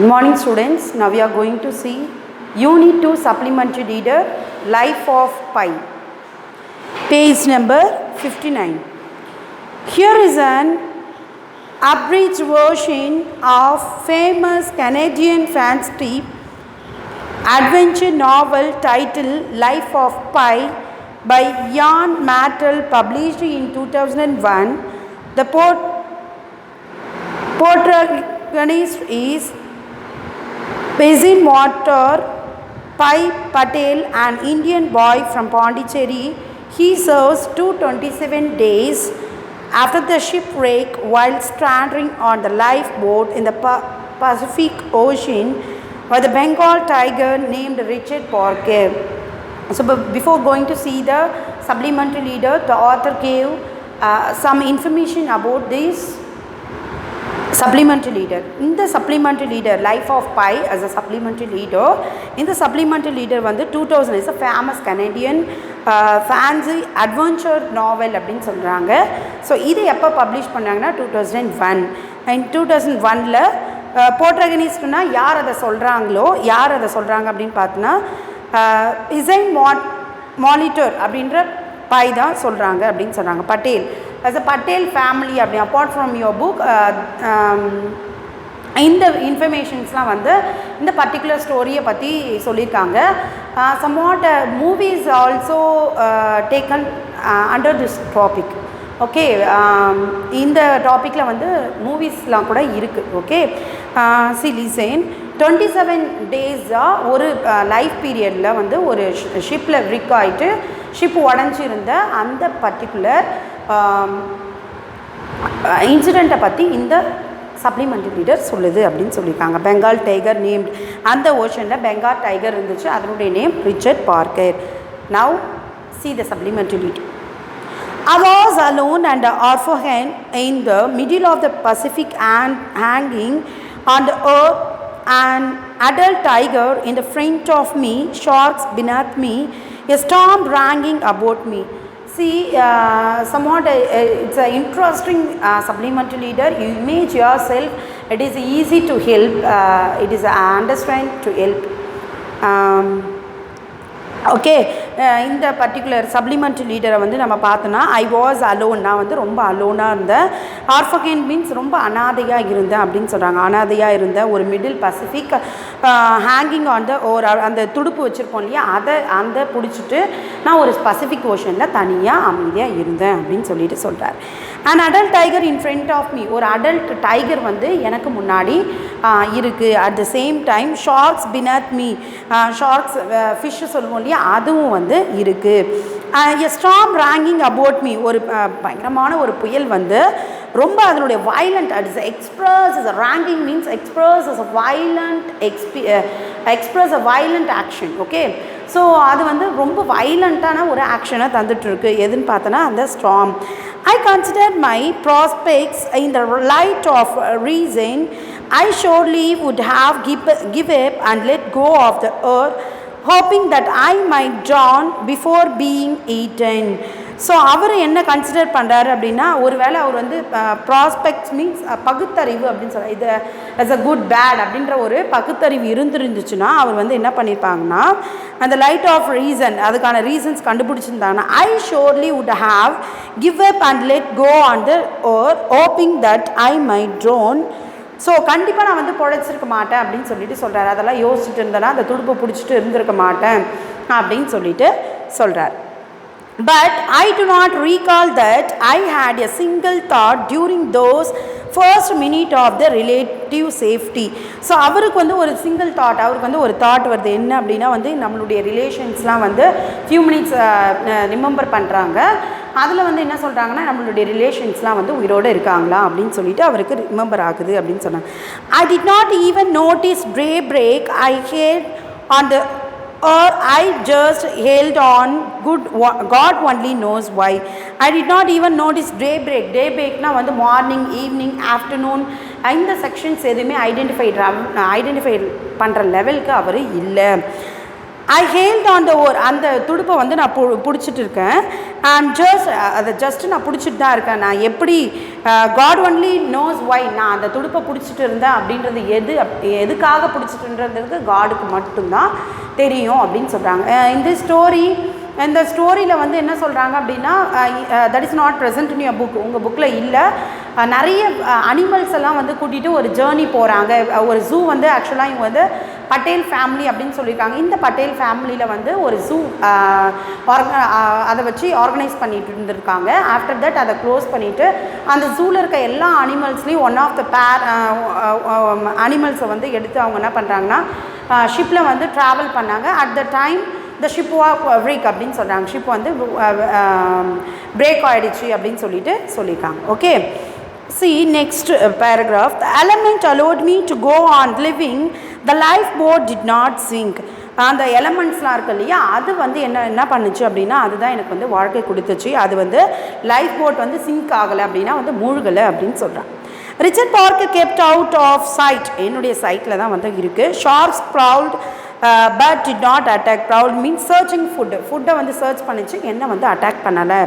Good morning students. Now we are going to see Unit 2 Supplementary Reader Life of Pi. Page number 59. Here is an abridged version of famous Canadian fantasy adventure novel titled Life of Pi by Jan Mattel, published in 2001. The protagonist is Basin Motor Pai Patel, an Indian boy from Pondicherry. He serves 227 days after the shipwreck while stranded on the lifeboat in the Pacific Ocean by the Bengal tiger named Richard Parker. So before going to see the supplementary leader, the author gave some information about this supplementary leader. In the supplementary leader, Life of Pi as a supplementary leader, in the supplementary leader வந்து 2000 is a famous Canadian fancy adventure novel அப்படின்னு சொல்கிறாங்க. So இது எப்போ publish பண்ணாங்கன்னா 2001. And 2001ல் போட்ரகனிஸ்ட்னா யார் அதை சொல்கிறாங்க அப்படின்னு பார்த்தோன்னா இசைன் மானிட்டர் அப்படின்ற பை தான் சொல்கிறாங்க அப்படின்னு சொல்கிறாங்க. Patel as a Patel family அப்படி apart from your book இந்த இன்ஃபர்மேஷன்ஸ்லாம் வந்து இந்த பர்டிகுலர் ஸ்டோரியை பற்றி சொல்லியிருக்காங்க. somewhat movies also taken under this topic. Okay, இந்த டாப்பிக்கில் வந்து மூவிஸ்லாம் கூட இருக்குது. ஓகே, லிசன் 27 டேஸாக ஒரு லைஃப் பீரியடில் வந்து ஒரு ஷிப்பில் ரிக் ஆகிட்டு ஷிப் உடஞ்சிருந்த அந்த பர்டிகுலர் இன்சிடெண்ட்டை பற்றி இந்த சப்ளிமெண்ட்ரி லீடர் சொல்லுது அப்படின்னு சொல்லியிருக்காங்க. பெங்கால் டைகர் நேம்ட், அந்த ஓஷனில் பெங்கால் டைகர் இருந்துச்சு, அதனுடைய name Richard Parker. Now see the supplementary leader. I was alone and orphan in the middle of the Pacific and hanging on the earth, an adult tiger in the front of me, sharks beneath me, a storm raging about me. See, somewhat it's an interesting supplementary leader. You image yourself, it is easy to help, it is understand to help. Okay, இந்த particular supplementary லீடரை வந்து நம்ம பார்த்தோன்னா I was alone, நான் வந்து ரொம்ப அலோனாக இருந்தேன். ஆர்ஃபகன் means ரொம்ப அனாதையாக இருந்தேன் அப்படின்னு சொல்கிறாங்க. அனாதையாக இருந்தேன் ஒரு middle Pacific hanging on the ஒரு அந்த துடுப்பு வச்சுருப்போம் இல்லையா, அதை பிடிச்சிட்டு நான் ஒரு பசிபிக் ஓஷனில் தனியாக அமைதியாக இருந்தேன் அப்படின்னு சொல்லிட்டு சொல்கிறார். And adult tiger in front of me, ஒரு அடல்ட் டைகர் வந்து எனக்கு முன்னாடி இருக்குது. At the same time sharks beneath me, sharks fish சொல்லுவோம் இல்லையா, அதுவும் வந்து இருக்குது. A storm raging about me, ஒரு பயங்கரமான ஒரு புயல் வந்து ரொம்ப அதனுடைய violent, at is express is raging means express is a violent express a violent action. Okay, so அது வந்து ரொம்ப வயலண்ட்டான ஒரு ஆக்ஷனை தந்துட்டுருக்கு. எதுன்னு பார்த்தோன்னா அந்த storm. I considered my prospects in the light of reason. I surely would have give up and let go of the earth, hoping that I might drown before being eaten. So அவர் என்ன consider பண்ணுறாரு அப்படின்னா, ஒருவேளை அவர் வந்து prospects means பகுத்தறிவு அப்படின்னு சொல்கிறார். இது அஸ் அ குட் பேட் அப்படின்ற ஒரு பகுத்தறிவு இருந்துச்சுன்னா அவர் வந்து என்ன பண்ணியிருப்பாங்கன்னா, அந்த லைட் ஆஃப் ரீசன், அதுக்கான ரீசன்ஸ் கண்டுபிடிச்சிருந்தாங்கன்னா, I surely would have give up and let go on the earth hoping that I might drown. So கண்டிப்பாக நான் வந்து பொழைச்சிருக்க மாட்டேன் அப்படின்னு சொல்லிட்டு சொல்கிறார். அதெல்லாம் யோசிச்சுட்டு இருந்தேன்னா அந்த துடுப்பை பிடிச்சிட்டு இருந்திருக்க மாட்டேன் அப்படின்னு சொல்லிட்டு சொல்கிறார். But I do not recall that I had a single thought during those first minute of the relative safety. So அவருக்கு வந்து ஒரு சிங்கிள் தாட், அவருக்கு வந்து ஒரு தாட் வருது. என்ன அப்படின்னா வந்து நம்மளுடைய ரிலேஷன்ஸ்லாம் வந்து ஃபியூ மினிட்ஸ் ரிமெம்பர் பண்ணுறாங்க. அதில் வந்து என்ன சொல்கிறாங்கன்னா, நம்மளுடைய ரிலேஷன்ஸ்லாம் வந்து உயிரோடு இருக்காங்களா அப்படின்னு சொல்லிட்டு அவருக்கு ரிமெம்பர் ஆகுது அப்படின்னு சொன்னாங்க. I did not even notice daybreak I had on the or I just held on. God only knows why. I did not even notice daybreak. Daybreakனா வந்து மார்னிங், ஈவினிங், ஆஃப்டர்நூன், இந்த செக்ஷன்ஸ் எதுவுமே ஐடென்டிஃபை பண்ணுற லெவலுக்கு அவர் இல்லை. ஐ hailed on the ஓர், அந்த துடுப்பை வந்து நான் பிடிச்சிட்டு இருக்கேன். அண்ட் அதை ஜஸ்ட் நான் பிடிச்சிட்டு தான் இருக்கேன். நான் எப்படி காட் ஒன்லி நோஸ் ஒய் நான் அந்த துடுப்பை பிடிச்சிட்டு இருந்தேன் அப்படின்றது எதுக்காக பிடிச்சிட்டுன்றதுக்கு காடுக்கு மட்டும்தான் தெரியும் அப்படின்னு சொல்கிறாங்க. இந்த ஸ்டோரியில் வந்து என்ன சொல்கிறாங்க அப்படின்னா, that is not present in your book, உங்கள் புக்கில் இல்லை. நிறைய அனிமல்ஸ் எல்லாம் வந்து கூட்டிகிட்டு ஒரு ஜேர்னி போகிறாங்க. ஒரு ஜூ வந்து ஆக்சுவலாக இவங்க வந்து பட்டேல் ஃபேமிலி அப்படின்னு சொல்லியிருக்காங்க. இந்த பட்டேல் ஃபேமிலியில் வந்து ஒரு ஜூ அதை வச்சு ஆர்கனைஸ் பண்ணிட்டு இருந்திருக்காங்க. ஆஃப்டர் தட் அதை க்ளோஸ் பண்ணிவிட்டு அந்த ஜூவில் இருக்க எல்லா அனிமல்ஸ்லேயும் ஒன் ஆஃப் த அனிமல்ஸை வந்து எடுத்து அவங்க என்ன பண்ணுறாங்கன்னா ஷிப்பில் வந்து ட்ராவல் பண்ணாங்க. At the time the ship break அப்படின்னு சொல்கிறாங்க. ஷிப் வந்து பிரேக் ஆகிடுச்சு அப்படின்னு சொல்லியிருக்காங்க. Okay, see next paragraph. The element allowed me to go on living. The lifeboat did not sink. அந்த எலமெண்ட்ஸ்லாம் இருக்கு இல்லையா, அது வந்து என்ன பண்ணுச்சு அப்படின்னா அதுதான் எனக்கு வந்து வாழ்க்கை கொடுத்துச்சு. அது வந்து லைஃப் போட் வந்து சிங்க் ஆகலை அப்படின்னா வந்து மூழ்கலை அப்படின்னு சொல்கிறாங்க. Richard Parker kept out of sight, என்னுடைய சைட்டில் தான் வந்து இருக்குது. Sharks prowled but did not attack. Prowl means searching food. ஃபுட்டை வந்து சர்ச் பண்ணிச்சு, என்ன வந்து அட்டாக் பண்ணலை.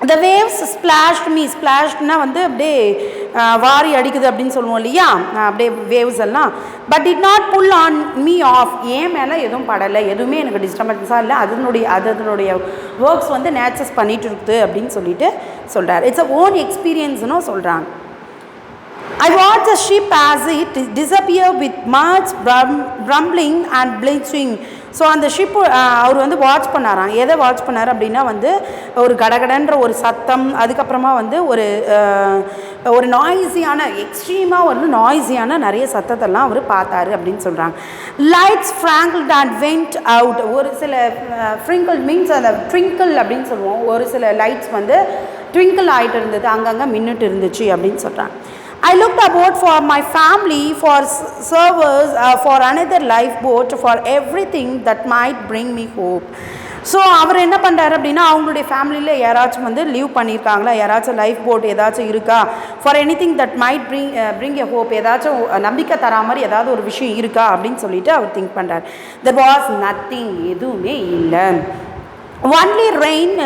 The waves splashed me. ஸ்ப்ளாஷ்ட்னா வந்து அப்படியே வாரி அடிக்குது அப்படின்னு சொல்லுவோம் இல்லையா, அப்படியே வேவ்ஸ் எல்லாம். But did not pull on me off. ஏன் மேலே எதுவும் படலை, எதுவுமே எனக்கு டிஸ்டர்பன்ஸாக இல்லை. அதனுடைய ஒர்க்ஸ் வந்து நேச்சர்ஸ் பண்ணிட்டு இருக்குது அப்படின்னு சொல்கிறார். இட்ஸ் அ ஓன் எக்ஸ்பீரியன்ஸ்னு சொல்கிறாங்க. I watched the ship as it disappeared with much rumbling and bleaching. So அந்த ஷிப்பு அவர் வந்து வாட்ச் பண்ணாராம். எதை வாட்ச் பண்ணார் அப்படின்னா வந்து ஒரு கடகடன்ற ஒரு சத்தம், அதுக்கப்புறமா வந்து ஒரு நாய்ஸியான எக்ஸ்ட்ரீமாக ஒரு நாய்ஸியான நிறைய சத்தத்தெல்லாம் அவர் பார்த்தாரு அப்படின்னு சொல்கிறாங்க. Lights flickered and went out. ஒரு சில ஃப்ரிங்கிள் மீன்ஸ் அந்த ட்விங்கிள் அப்படின்னு சொல்லுவோம். ஒரு சில லைட்ஸ் வந்து ட்விங்கிள் ஆகிட்டு இருந்தது, அங்கங்கே மின்னுட்டு இருந்துச்சு அப்படின்னு சொல்கிறாங்க. I looked about for my family, for servers, for another lifeboat, for everything that might bring me hope. So அவர் என்ன பண்ணுறாரு அப்படின்னா அவங்களுடைய ஃபேமிலியில் யாராச்சும் வந்து லீவ் பண்ணியிருக்காங்களா, யாராச்சும் லைஃப் போட் ஏதாச்சும் இருக்கா, for any thing that might bring a hope, ஏதாச்சும் நம்பிக்கை தரா மாதிரி ஏதாவது ஒரு விஷயம் இருக்கா அப்படின்னு சொல்லிட்டு அவர் திங்க் பண்ணுறார். தெர் வாஸ் நத்திங், எதுவுமே இல்லை. Only rain,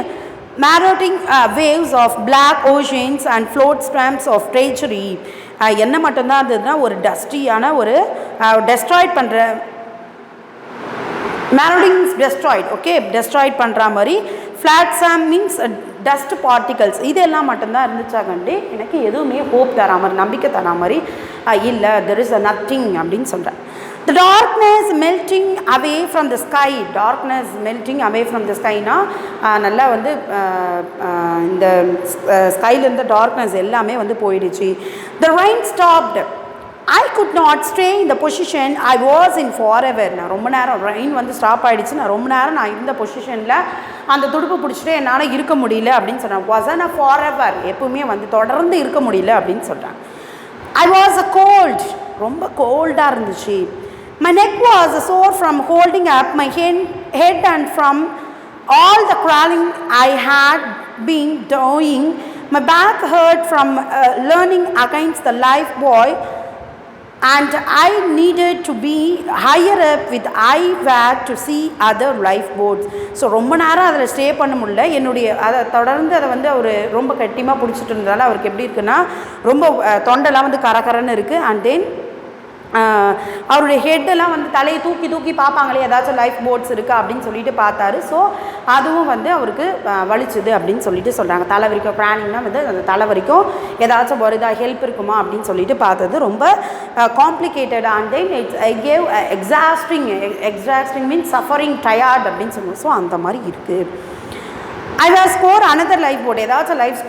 marauding waves of black oceans and float swamps of treachery. என்ன மட்டும்தான் இருந்ததுன்னா ஒரு டஸ்டியான ஒரு டெஸ்ட்ராய்ட் பண்ணுற marauding destroyed. ஓகே, டெஸ்ட்ராய்ட் பண்ணுற மாதிரி. ஃப்ளாட் சாம் மீன்ஸ் டஸ்ட் பார்ட்டிகல்ஸ், இதெல்லாம் மட்டும்தான் இருந்துச்சாகண்டி எனக்கு எதுவுமே ஹோப் தரா மாதிரி, நம்பிக்கை தரா மாதிரி இல்லை. தெர் இஸ் அ நத்திங் அப்படின்னு சொல்கிறேன். The darkness melting away from the sky. Darkness melting away from the sky னா நல்லா வந்து இந்த ஸ்கைலேருந்து டார்க்னஸ் எல்லாமே வந்து போயிடுச்சு. The rain stopped. I could not stay in the position I was in forever. நான் ரொம்ப நேரம் ரெயின் வந்து ஸ்டாப் ஆகிடுச்சு, நான் ரொம்ப நேரம் நான் இருந்த பொசிஷனில் அந்த துடுப்பு பிடிச்சிட்டு என்னால் இருக்க முடியல அப்படின்னு சொன்னேன். wasn't a forever, எப்பவுமே வந்து தொடர்ந்து இருக்க முடியல அப்படின்னு சொல்கிறேன். I was a cold, ரொம்ப கோல்டாக இருந்துச்சு. My neck was sore from holding up my head and from all the crawling I had been doing. My back hurt from learning against the life buoy, and I needed to be higher up with IVAC to see other lifeboats. So ரொம்ப நேரம் அதில் stay பண்ண முடியல. அதை தொடர்ந்து அதை வந்து அவர் ரொம்ப கட்டிமாக பிடிச்சிட்டு இருந்ததால் அவருக்கு எப்படி இருக்குன்னா ரொம்ப தொண்டெல்லாம் வந்து கரகரன்னு இருக்குது. அண்ட் தென் அவருடைய ஹெட்டெல்லாம் வந்து தலையை தூக்கி பார்ப்பாங்களே ஏதாச்சும் லைஃப் போட்ஸ் இருக்கா அப்படின்னு சொல்லிட்டு பார்த்தாரு. ஸோ அதுவும் வந்து அவருக்கு வலிச்சுது அப்படின்னு சொல்லிட்டு சொல்கிறாங்க. தலை வரைக்கும் ப்ராணிங்னா வந்து அந்த தலை வரைக்கும் ஏதாச்சும் வருதா, ஹெல்ப் இருக்குமா அப்படின்னு சொல்லிட்டு பார்த்தது ரொம்ப complicated. And then gave exhausting means suffering tired அப்படின்னு சொல்லுவோம். ஸோ அந்த மாதிரி இருக்குது. I was score another life boat, ஏதாச்சும் லைஃப்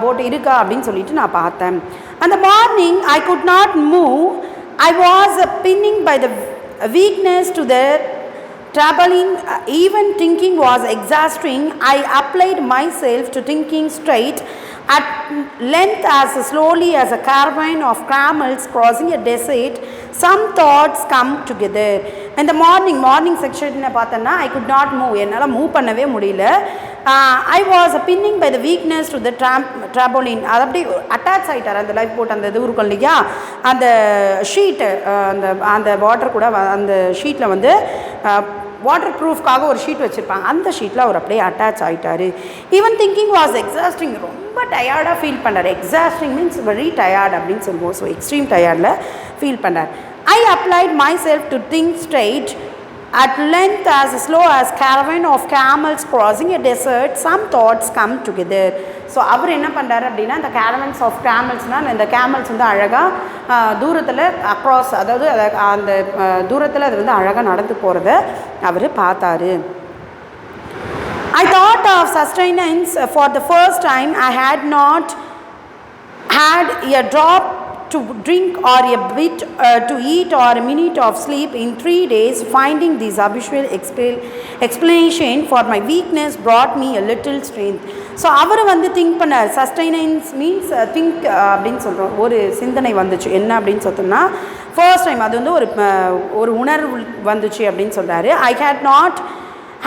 போட் இருக்கா அப்படின்னு சொல்லிட்டு நான் பார்த்தேன். அந்த morning I could not move. I was pinning by the weakness to the troubling. Even thinking was exhausting. I applied myself to thinking straight at length as slowly as a caravan of camels crossing a desert. Some thoughts come together. In the morning section பார்த்தேன்னா I could not move, என்னால் move பண்ணவே முடியல. I was pinning by the weakness to the trampoline. அது அப்படி attach ஆகிட்டார் அந்த life boat. அந்த இது இருக்கும் இல்லையா, அந்த ஷீட்டு, அந்த வாட்டர் கூட அந்த ஷீட்டில் வந்து வாட்டர் ப்ரூஃப்காக ஒரு ஷீட் வச்சுருப்பாங்க, அந்த ஷீட்டில் அவர் அப்படியே அட்டாச் ஆகிட்டார். ஈவன் திங்கிங் வாஸ் எக்ஸாஸ்டிங், ரொம்ப டயர்டாக ஃபீல் பண்ணார். எக்ஸாஸ்டிங் மீன்ஸ் வெரி டயர்ட் அப்படின்னு சொல்லுவோம். ஸோ எக்ஸ்ட்ரீம் டயர்டில் ஃபீல் பண்ணார். ஐ applied my self to think straight at length as slow as caravan of camels crossing a desert, some thoughts come together. So அவர் என்ன பண்ணுறாரு அப்படின்னா, இந்த கேரவன்ஸ் ஆஃப் கேமல்ஸ்னால் இந்த camels வந்து அழகாக தூரத்தில் அக்ராஸ், அதாவது அந்த தூரத்தில் அது வந்து அழகாக நடந்து போகிறத அவர் பார்த்தாரு. I thought of sustenance for the first time. I had not had a drop to drink or a bit to eat or a minute of sleep in 3 days. Finding this habitual explanation for my weakness brought me a little strength. So அவர் வந்து think பண்ணார். Sustenance means think அப்படின்னு சொல்கிறோம். ஒரு சிந்தனை வந்துச்சு என்ன அப்படின்னு சொன்னோம்னா, ஃபர்ஸ்ட் டைம் அது வந்து ஒரு உணர்வு வந்துச்சு அப்படின்னு சொல்கிறாரு. I had not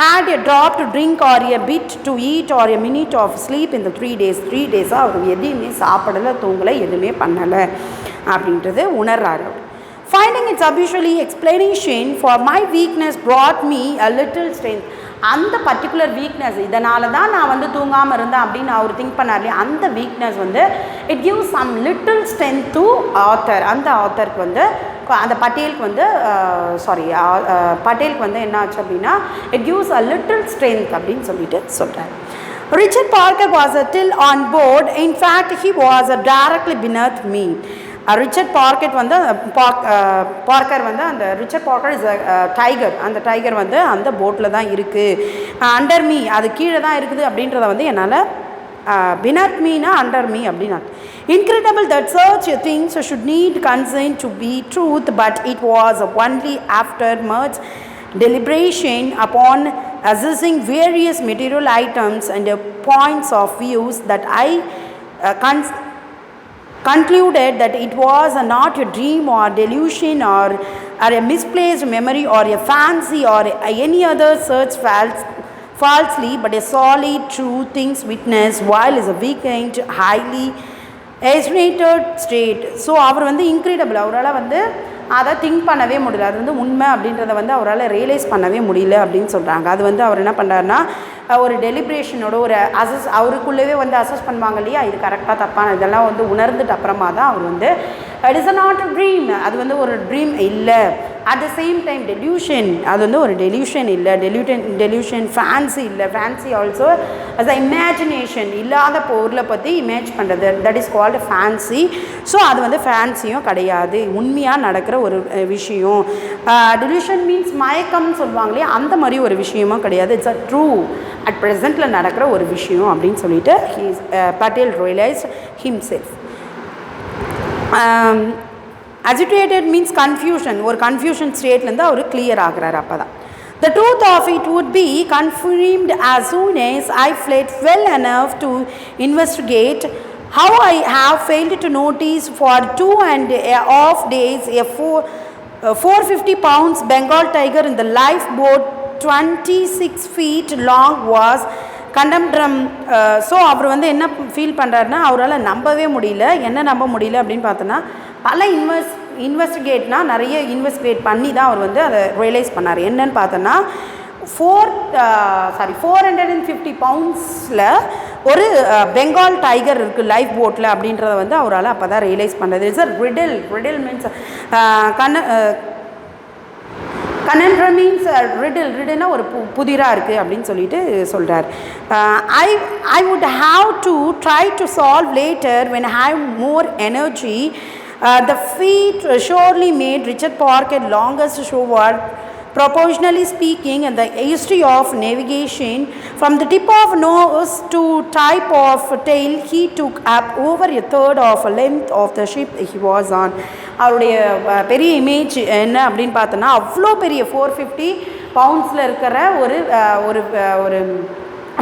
had a drop to drink or a bit to eat or a minute of sleep in the 3 days. 3 days அவர் எதுவுமே சாப்பிடலை, தூங்கலை, எதுவுமே பண்ணலை அப்படின்றது உணர்றாரு. Finding its habitually explanation for my weakness brought me a little strength. அந்த particular weakness, இதனால தான் நான் வந்து தூங்காமல் இருந்தேன் அப்படின்னு அவர் திங்க் பண்ணார் இல்லையா, அந்த வீக்னஸ் வந்து it gives some little strength to author. அந்த ஆத்தருக்கு வந்து அந்த பட்டேலுக்கு வந்து பட்டேலுக்கு வந்து என்ன ஆச்சு அப்படின்னா, it gives a little strength அப்படின்னு சொல்லிட்டு சொல்கிறார். Richard Parker was still on board. In fact, he was directly beneath me. Richard parquet வந்து பார்க்கர் வந்து அந்த ரிச்சர்ட் பார்க்கர் இஸ் டைகர். அந்த டைகர் வந்து அந்த போட்டில் தான் இருக்குது. அண்டர் மீ, அது கீழே தான் இருக்குது அப்படின்றத வந்து என்னால் பினத் மீனா அண்டர் மீ அப்படின்னா. Incredible that such things should need consent to be truth, but it was only after much deliberation upon assessing various material items and points of views that I concluded that it was not a dream or delusion or a misplaced memory or a fancy or any other such falsely, but a solid true things witnessed while is a weekend highly agitated state. So அவர் வந்து incredible, அவரால் வந்து அதை think பண்ணவே முடியல, அது வந்து உண்மை அப்படின்றத வந்து அவரால் ரியலைஸ் பண்ணவே முடியல அப்படின்னு சொல்கிறாங்க. அது வந்து அவர் என்ன பண்ணுறாருன்னா, ஒரு டெலிப்ரேஷனோட ஒரு அவருக்குள்ளவே வந்து அசஸ் பண்ணுவாங்க இல்லையா, இது கரெக்டாக தப்பான இதெல்லாம் வந்து உணர்ந்துட்டு அப்புறமா தான் அவர் வந்து it is not a dream, அது வந்து ஒரு ட்ரீம் இல்லை. At the same time delusion, அது வந்து ஒரு டெல்யூஷன் இல்லை, டெல்யூஷன் ஃபேன்சி இல்லை, fancy also as a imagination, இல்லாத பொருளை பற்றி இமேஜ் பண்ணுறது, that is called fancy. So அது வந்து ஃபேன்சியும் கிடையாது, உண்மையாக நடக்கிற ஒரு விஷயம். டெல்யூஷன் மீன்ஸ் மயக்கம்னு சொல்லுவாங்களே, அந்த மாதிரி ஒரு விஷயமும் கிடையாது. இட்ஸ் அ ட்ரூ அட் ப்ரெசென்ட்டில் நடக்கிற ஒரு விஷயம் அப்படின்னு சொல்லிட்டு Patel realise himself. agitated means confusion, ஒரு கன்ஃபியூஷன் ஸ்டேட்லேருந்து அவர் கிளியர் ஆகிறார். அப்போ தான் the truth of it would be confirmed as soon as I fled well enough to investigate how I have failed to notice for 2.5 days a 450 pounds Bengal tiger in the lifeboat 26 feet long was கண்டம்ட்ரம். So அவர் வந்து என்ன feel பண்ணுறாருன்னா, அவரால் நம்பவே முடியல. என்ன நம்ப முடியல அப்படின்னு பார்த்தோன்னா, பல நிறைய இன்வெஸ்டிகேட் பண்ணி தான் அவர் வந்து அதை ரியலைஸ் பண்ணார். என்னன்னு பார்த்தோன்னா, 450 பவுண்ட்ஸில் ஒரு பெங்கால் டைகர் இருக்குது லைஃப் போட்டில் அப்படின்றத வந்து அவரால் அப்போ தான் ரியலைஸ் பண்ணுறது. It's a riddle means conundrum means ரிடில்னா ஒரு புதிராக இருக்குது அப்படின்னு சொல்லிட்டு சொல்கிறார். I would have to try to solve later when I have more energy. The feat surely made Richard Parker longest showard, proportionally speaking, in the history of navigation. From the tip of nose to tip of tail, he took up over a third of the length of the ship he was on. அவருடைய பெரிய image என்ன அப்படின்னு பார்த்தோன்னா, அவ்வளோ பெரிய 450 பவுண்ட்ஸில் இருக்கிற ஒரு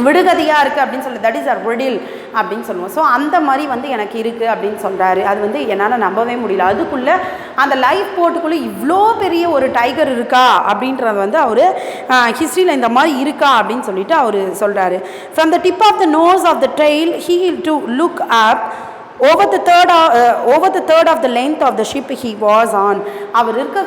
விடுகதையாக இருக்குது அப்படின்னு சொல்லி, தட் இஸ் அ ரிடில் அப்படின்னு சொல்லுவோம். ஸோ அந்த மாதிரி வந்து எனக்கு இருக்குது அப்படின்னு சொல்கிறாரு. அது வந்து என்னால் நம்பவே முடியல. அதுக்குள்ளே அந்த லைஃப் போட்டுக்குள்ளே இவ்வளோ பெரிய ஒரு டைகர் இருக்கா அப்படின்றது வந்து அவர் ஹிஸ்ட்ரியில் இந்த மாதிரி இருக்கா அப்படின்னு சொல்லிட்டு அவர் சொல்கிறாரு. From the tip of the nose of the tail he to look up over the third of the length of the ship he was on. அவர் இருக்க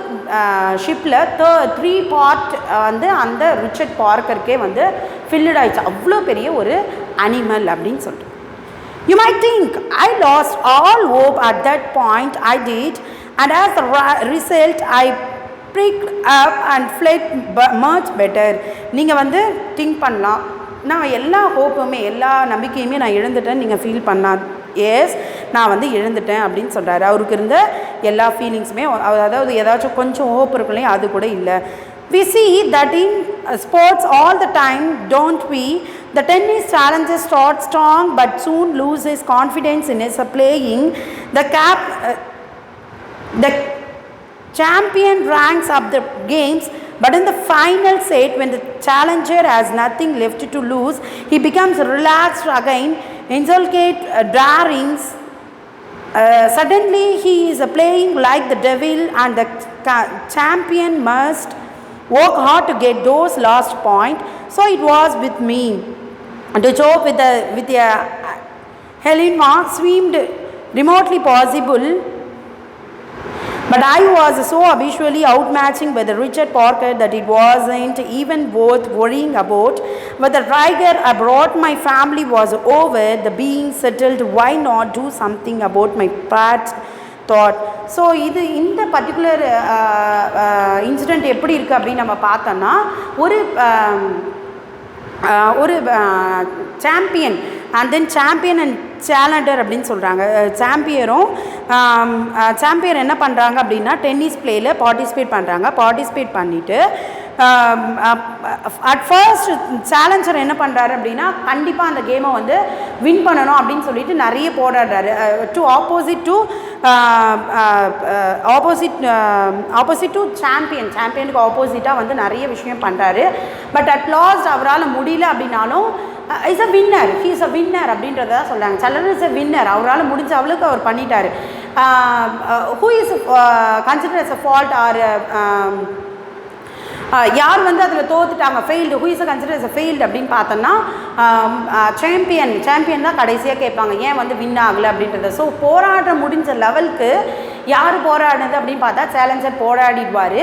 ஷிப்பில் 3 பார்ட் வந்து அந்த ரிச்சர்ட் பார்க்கருக்கே வந்து ஃபில்டு ஆயிடுச்சு. அவ்வளோ பெரிய ஒரு அனிமல் அப்படின்னு சொல்லிட்டு. You might think I lost all hope at that point. I did, and as a result I pricked up and fled much better. நீங்கள் வந்து திங்க் பண்ணலாம், நான் எல்லா ஹோப்புமே எல்லா நம்பிக்கையுமே நான் இழந்துட்டேன்னு நீங்கள் ஃபீல் பண்ணலாம். எஸ், நான் வந்து இழந்துட்டேன் அப்படின்னு சொல்கிறாரு. அவருக்கு இருந்த எல்லா ஃபீலிங்ஸுமே, அதாவது ஏதாச்சும் கொஞ்சம் ஹோப் இருக்குல்லையே அது கூட இல்லை. We see that in sports all the time, don't we? The tennis challenger starts strong but soon loses confidence in his playing. The champion ranks up the games, but in the final set, when the challenger has nothing left to lose, he becomes relaxed again, inculcate darings. Suddenly he is playing like the devil, and the champion must work hard to get those last point. So it was with me. And to joke with the Helena seemed remotely possible, but I was so habitually outmatching by the Richard Parker that it wasn't even worth worrying about. But the tiger abroad my family was over, the being settled, why not do something about my past thought. So இந்த particular incident எப்படி இருக்குது அப்படின்னு நம்ம பார்த்தோன்னா, ஒரு champion and then champion and challenger அப்படின்னு சொல்கிறாங்க. Champion என்ன பண்ணுறாங்க அப்படின்னா டென்னிஸ் பிளேயில் பார்ட்டிசிபேட் பண்ணிவிட்டு அட் ஃபர்ஸ்ட் சேலஞ்சர் என்ன பண்ணுறாரு அப்படின்னா கண்டிப்பாக அந்த கேமை வந்து வின் பண்ணணும் அப்படின்னு சொல்லிட்டு நிறைய போராடுறாரு. ஆப்போசிட் டு சாம்பியனுக்கு ஆப்போசிட்டாக வந்து நிறைய விஷயம் பண்ணுறாரு. பட் அட் லாஸ்ட் அவரால் முடியல அப்படின்னாலும் is a winner, he is a winner அப்படின்றத சொல்கிறாங்க. சேலஞ்சர் இஸ் அ வின்னர், அவரால் முடிஞ்ச அவளுக்கு அவர் பண்ணிட்டார். Who is consider as a fault or யார் வந்து அதில் தோத்துட்டாங்க, failed, who is consider as a failed அப்படின்னு பார்த்தோன்னா சாம்பியன் தான் கடைசியாக கேட்பாங்க ஏன் வந்து வின் ஆகலை அப்படின்றத. ஸோ போராட முடிஞ்ச லெவலுக்கு யார் போராடினது அப்படின்னு பார்த்தா சேலஞ்சர் போராடிடுவார்.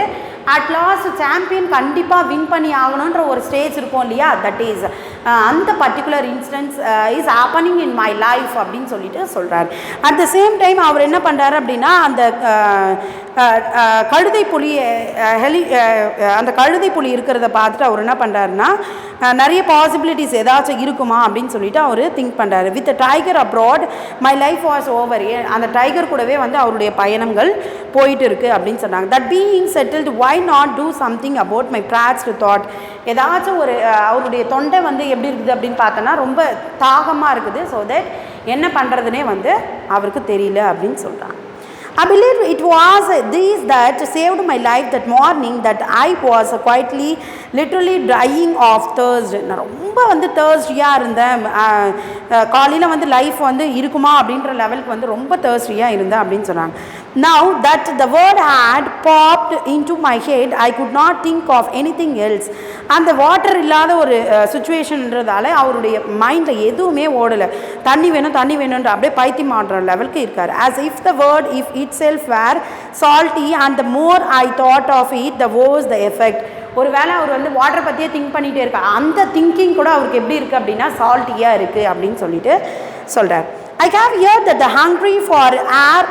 அட் லாஸ்ட் சாம்பியன் கண்டிப்பாக வின் பண்ணி ஆகணுன்ற ஒரு ஸ்டேஜ் இருக்கும் இல்லையா, தட் இஸ் அந்த particular instance is happening in my life அப்படின்னு சொல்லிட்டு சொல்கிறார். அட் த சேம் டைம் அவர் என்ன பண்ணுறாரு அப்படின்னா அந்த கழுதை புலி அந்த கழுதை புலி இருக்கிறத பார்த்துட்டு அவர் என்ன பண்ணுறாருன்னா நிறைய பாசிபிலிட்டிஸ் ஏதாச்சும் இருக்குமா அப்படின்னு சொல்லிட்டு அவர் திங்க் பண்ணுறாரு. With tiger abroad my life was over. அந்த டைகர் கூடவே வந்து அவருடைய பயணங்கள் போயிட்டு இருக்குது அப்படின்னு சொன்னாங்க. That being settled why not do something about my frost thought. ஏதாச்சும் ஒரு அவருடைய தொண்டை வந்து எப்படி இருக்குது அப்படின்னு பார்த்தோன்னா ரொம்ப தாகமாக இருக்குது. ஸோ தட் என்ன பண்ணுறதுனே வந்து அவருக்கு தெரியல அப்படின்னு சொல்கிறாங்க. I believe it was this that saved my life that morning, that I was quietly literally dying of thirst. நான் ரொம்ப வந்து தேர்ஸ்டியாக இருந்தேன். காலையில் வந்து லைஃப் வந்து இருக்குமா அப்படின்ற லெவலுக்கு வந்து ரொம்ப தேர்ஸ்டியாக இருந்தேன் அப்படின்னு சொன்னாங்க. Now that the word had popped into my head, I could not think of anything else. அந்த வாட்டர் இல்லாத ஒரு சுச்சுவேஷன்ன்றதால அவருடைய மைண்டில் எதுவுமே ஓடலை. தண்ணி வேணுன்ற அப்படியே பைத்தியம் ஆடுற லெவலுக்கு இருக்கார். as if the word if itself were salty, and the more I thought of it, the worse the effect. ஒரு வேளை அவர் வந்து வாட்டரை பற்றியே திங்க் பண்ணிகிட்டே இருக்கார். அந்த திங்கிங் கூட அவருக்கு எப்படி இருக்குது அப்படின்னா சால்ட்டியாக இருக்குது அப்படின்னு சொல்லிட்டு சொல்கிறார். I have heard that the hungry for air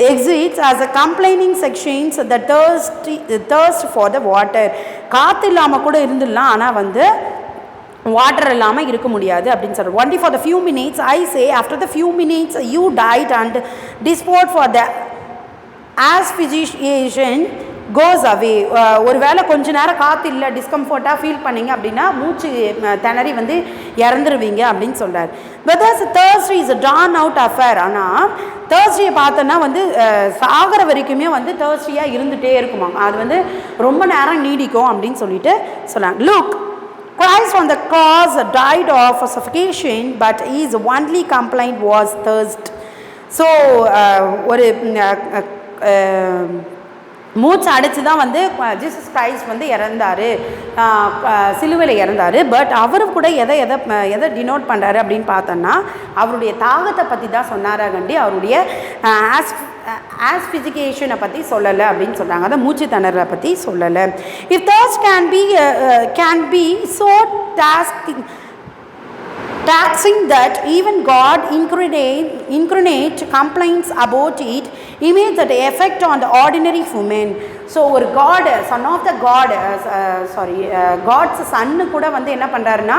exits as a complaining sections the thirst for the water. காற்று இல்லாமல் கூட இருந்துடலாம், ஆனால் வந்து வாட்டர் இல்லாமல் இருக்க முடியாது அப்படின்னு சொல்கிறேன். only for the few minutes I say, after the few minutes you died and disport for the asphyxiation goes away. ஒரு வேளை கொஞ்ச நேரம் காற்று இல்லை டிஸ்கம்ஃபர்ட்டாக ஃபீல் பண்ணிங்க அப்படின்னா மூச்சு திணறி வந்து இறந்துருவீங்க அப்படின்னு சொல்கிறார். whether thirst is a drawn out affair. ஆனால் தேர்ஸ்டியை பார்த்தோன்னா வந்து சாகிற வரைக்குமே வந்து தேர்ஸ்டியாக இருந்துகிட்டே இருக்குமா, அது வந்து ரொம்ப நேரம் நீடிக்கும் அப்படின்னு சொல்லிட்டு சொன்னாங்க. look, Christ on the cross died of suffocation, but his only complaint was thirst. So ஒரு மூச்சு அடித்து தான் வந்து ஜீசஸ் கிரைஸ்ட் வந்து இறந்தார், சிலுவையில் இறந்தார். பட் அவரும் கூட எதை டினோட் பண்ணுறாரு அப்படின்னு பார்த்தோன்னா அவருடைய தாகத்தை பற்றி தான் சொன்னாராகண்டி அவருடைய ஆஸ்பிசிகேஷனை பற்றி சொல்லலை அப்படின்னு சொல்கிறாங்க. அதை மூச்சு திணறலை பற்றி சொல்லலை. If thirst can be so taxing that even God incarnate complains about it, image that effect on the ordinary human. So ஒரு god, son of the god, gods சன்னு கூட வந்து என்ன பண்ணுறாருன்னா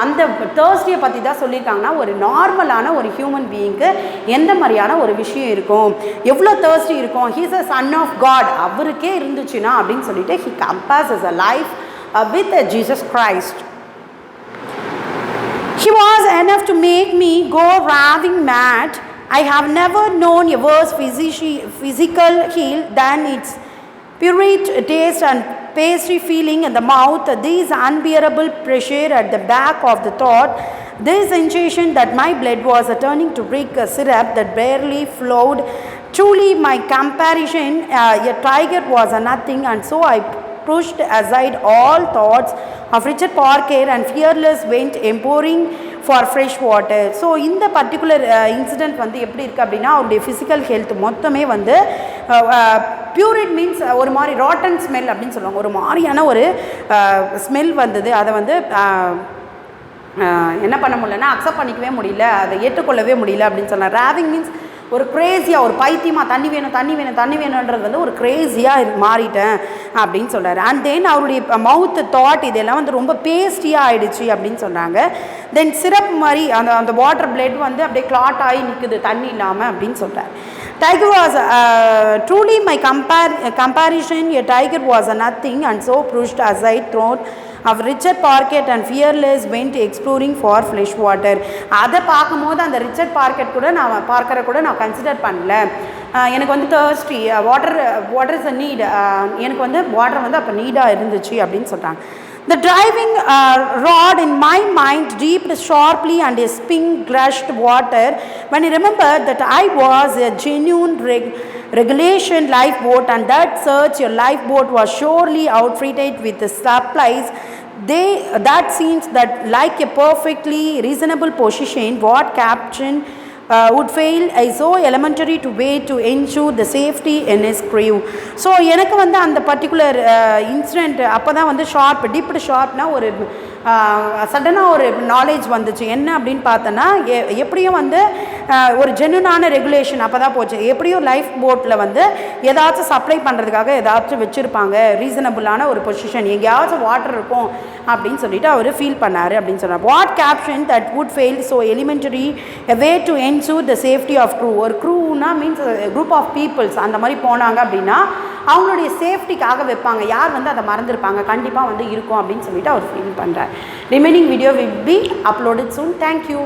அந்த தேர்ஸ்டியை பற்றி தான் சொல்லியிருக்காங்கன்னா ஒரு நார்மலான ஒரு ஹியூமன் பீயிங்க்கு எந்த மாதிரியான ஒரு விஷயம் இருக்கும், எவ்வளோ தேர்ஸ்டி இருக்கும். He's a son of God, அவருக்கே இருந்துச்சுன்னா அப்படின்னு சொல்லிட்டு he compares as a life with Jesus Christ. He was enough to make me go raving mad. I have never known a worse physical heal than its purite taste and pastry feeling in the mouth, this unbearable pressure at the back of the throat, this sensation that my blood was turning to brick syrup that barely flowed. Truly my comparison, a tiger was a nothing, and so I pushed aside all thoughts of Richard Parker and fearless went imploring for fresh water. So இந்த particular incident வந்து எப்படி இருக்குது அப்படின்னா அவருடைய physical health மொத்தமே வந்து பியூரிட் means ஒரு மாதிரி ராட்டன் ஸ்மெல் அப்படின்னு சொல்லுவாங்க, ஒரு மாதிரியான ஒரு ஸ்மெல் வந்தது. அதை வந்து என்ன பண்ண முடியலன்னா அக்செப்ட் பண்ணிக்கவே முடியல, அதை ஏற்றுக்கொள்ளவே முடியல அப்படின்னு சொன்னார். ராவிங் மீன்ஸ் ஒரு க்ரேஸியாக, ஒரு பைத்தியமாக தண்ணி வேணுன்றது வந்து ஒரு க்ரேஸியாக மாறிட்டேன் அப்படின்னு சொல்கிறாரு. அண்ட் தென் அவருடைய மவுத்து தாட் இதெல்லாம் வந்து ரொம்ப பேஸ்டியாக ஆகிடுச்சு அப்படின்னு சொன்னாங்க. தென் சிரப் மாதிரி அந்த வாட்டர் பிளட் வந்து அப்படியே கிளாட் ஆகி நிற்குது தண்ணி இல்லாமல் அப்படின்னு சொல்கிறார். Tiger was truly my comparison. A tiger was a nothing, and so pushed aside throat of Richard Parker and fearless went exploring for fresh water. அதை பார்க்கும்போது அந்த ரிச்சர்ட் பார்க்கரை கூட நான் கன்சிடர் பண்ணல. எனக்கு வந்து thirsty water is a need, எனக்கு வந்து வாட்டர் வந்து அப்போ நீடாக இருந்துச்சு அப்படின்னு சொல்கிறாங்க. The driving rod in my mind dipped sharply and a spring gushed water when I remembered that I was a genuine regulation lifeboat, and that such a lifeboat was surely outfitted with the supplies. That seems that like a perfectly reasonable position, what captain would fail is so elementary to wait to ensure the safety in his crew. So எனக்கு வந்து அந்த particular incident அப்போ தான் வந்து டீப்டு ஷார்ப்னா ஒரு சடனாக ஒரு knowledge வந்துச்சு. என்ன அப்படின்னு பார்த்தோன்னா எப்படியும் வந்து ஒரு ஜென்யூனான ரெகுலேஷன் அப்போ தான் போச்சு. எப்படியும் லைஃப் போட்டில் வந்து ஏதாச்சும் சப்ளை பண்ணுறதுக்காக ஏதாச்சும் வச்சுருப்பாங்க, ரீசனபுளான ஒரு பொசிஷன், எங்கேயாச்சும் வாட்டர் இருக்கும் அப்படின்னு சொல்லிட்டு அவர் ஃபீல் பண்ணார் அப்படின்னு சொன்னார். What caption that would fail so elementary way to ensure the safety of crew. ஒரு க்ரூனா மீன்ஸ் குரூப் ஆஃப் பீப்புள்ஸ் அந்த மாதிரி போனாங்க அப்படின்னா அவங்களுடைய சேஃப்டிக்காக வைப்பாங்க, யார் வந்து அதை மறந்துருப்பாங்க, கண்டிப்பாக வந்து இருக்கும் அப்படின்னு சொல்லிட்டு அவர் ஃபீல் பண்ணுறார். Remaining video will be uploaded soon. Thank you.